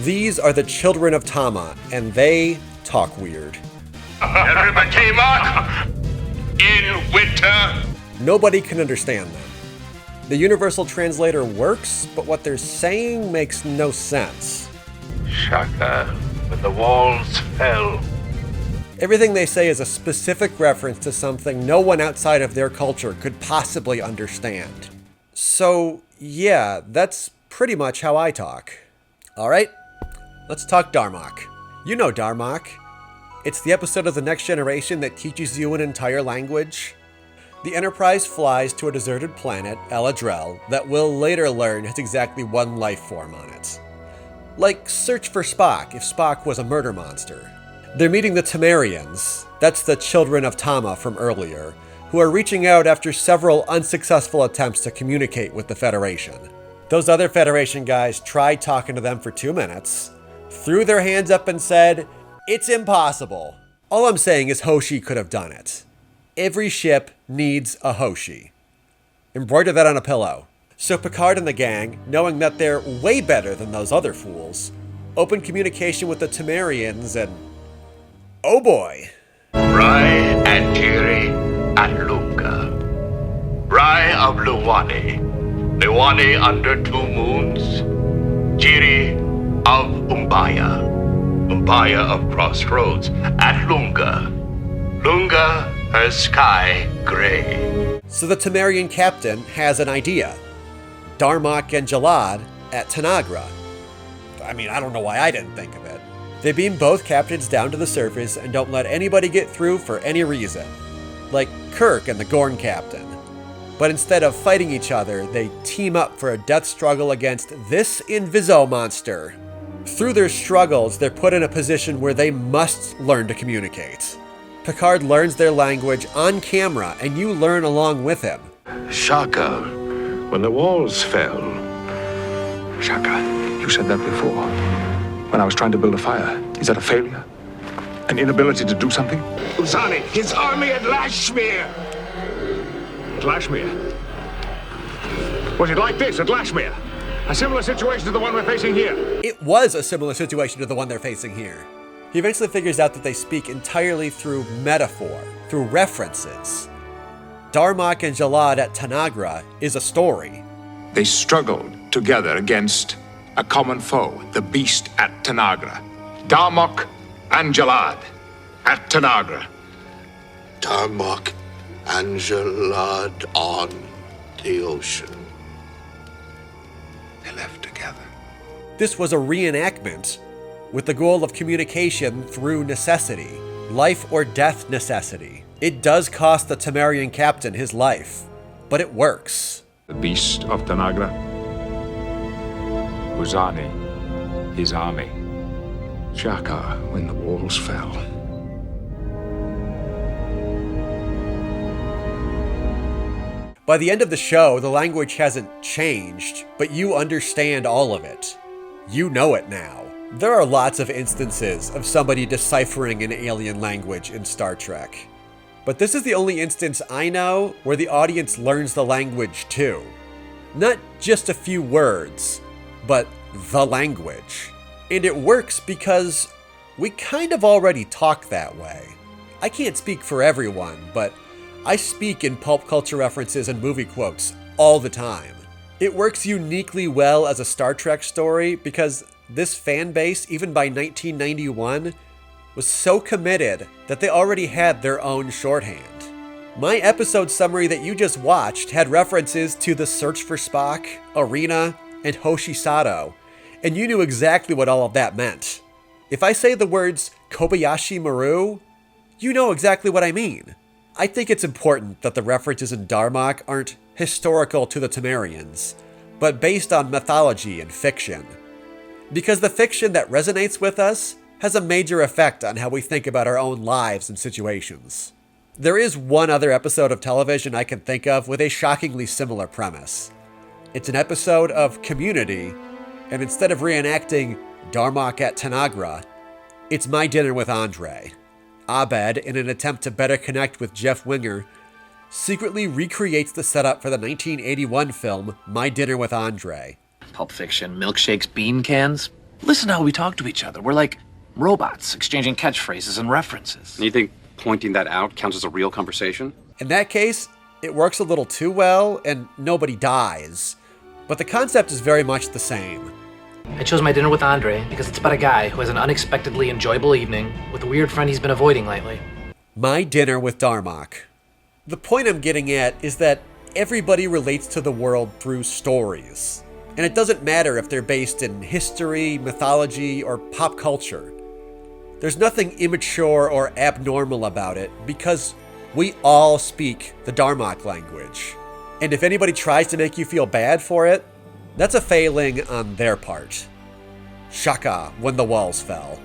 These are the children of Tama, and they talk weird. In winter. Nobody can understand them. The universal translator works, but what they're saying makes no sense. Shaka, when the walls fell. Everything they say is a specific reference to something no one outside of their culture could possibly understand. So, yeah, that's pretty much how I talk. Alright, let's talk Darmok. You know Darmok. It's the episode of The Next Generation that teaches you an entire language. The Enterprise flies to a deserted planet, Eladrel, that we'll later learn has exactly one life form on it. Like Search for Spock if Spock was a murder monster. They're meeting the Temerians, that's the children of Tama from earlier, who are reaching out after several unsuccessful attempts to communicate with the Federation. Those other Federation guys tried talking to them for 2 minutes, threw their hands up and said, "It's impossible." All I'm saying is Hoshi could have done it. Every ship needs a Hoshi. Embroider that on a pillow. So Picard and the gang, knowing that they're way better than those other fools, open communication with the Temerians and... oh boy. Rai and Jiri and Luca. Rai of Luwani. Luwani under 2 moons. Jiri of Umbaya. Umbaya of Crossroads. At Lunga. Lunga, her sky gray. So the Temerian captain has an idea. Darmok and Jalad at Tanagra. I mean, I don't know why I didn't think of it. They beam both captains down to the surface and don't let anybody get through for any reason. Like Kirk and the Gorn captain. But instead of fighting each other, they team up for a death struggle against this Inviso monster. Through their struggles, they're put in a position where they must learn to communicate. Picard learns their language on camera, and you learn along with him. Shaka, when the walls fell. Shaka, you said that before. When I was trying to build a fire. Is that a failure? An inability to do something? Uzani, his army at Lashmere. At Lashmere? Was it like this at Lashmere? A similar situation to the one we're facing here? It was a similar situation to the one they're facing here. He eventually figures out that they speak entirely through metaphor, through references. Darmok and Jalad at Tanagra is a story. They struggled together against a common foe, the beast at Tanagra. Darmok and Jalad at Tanagra. Darmok and Jalad on the ocean. They left together. This was a reenactment with the goal of communication through necessity, life or death necessity. It does cost the Temerian captain his life, but it works. The beast of Tanagra. Uzani, his army. Shaka, when the walls fell. By the end of the show, the language hasn't changed, but you understand all of it. You know it now. There are lots of instances of somebody deciphering an alien language in Star Trek. But this is the only instance I know where the audience learns the language too. Not just a few words, but the language. And it works because we kind of already talk that way. I can't speak for everyone, but I speak in pulp culture references and movie quotes all the time. It works uniquely well as a Star Trek story because this fan base, even by 1991, was so committed that they already had their own shorthand. My episode summary that you just watched had references to the Search for Spock, Arena, and Hoshi Sato, and you knew exactly what all of that meant. If I say the words Kobayashi Maru, you know exactly what I mean. I think it's important that the references in Darmok aren't historical to the Temerians, but based on mythology and fiction. Because the fiction that resonates with us has a major effect on how we think about our own lives and situations. There is one other episode of television I can think of with a shockingly similar premise. It's an episode of Community, and instead of reenacting Darmok at Tanagra, it's My Dinner with Andre. Abed, in an attempt to better connect with Jeff Winger, secretly recreates the setup for the 1981 film My Dinner with Andre. Pulp Fiction, milkshakes, bean cans. Listen to how we talk to each other. We're like robots, exchanging catchphrases and references. And you think pointing that out counts as a real conversation? In that case, it works a little too well, and nobody dies. But the concept is very much the same. I chose my dinner with Andre because it's about a guy who has an unexpectedly enjoyable evening with a weird friend he's been avoiding lately. My dinner with Darmok. The point I'm getting at is that everybody relates to the world through stories. And it doesn't matter if they're based in history, mythology, or pop culture. There's nothing immature or abnormal about it because we all speak the Darmok language. And if anybody tries to make you feel bad for it, that's a failing on their part. Shaka when the walls fell.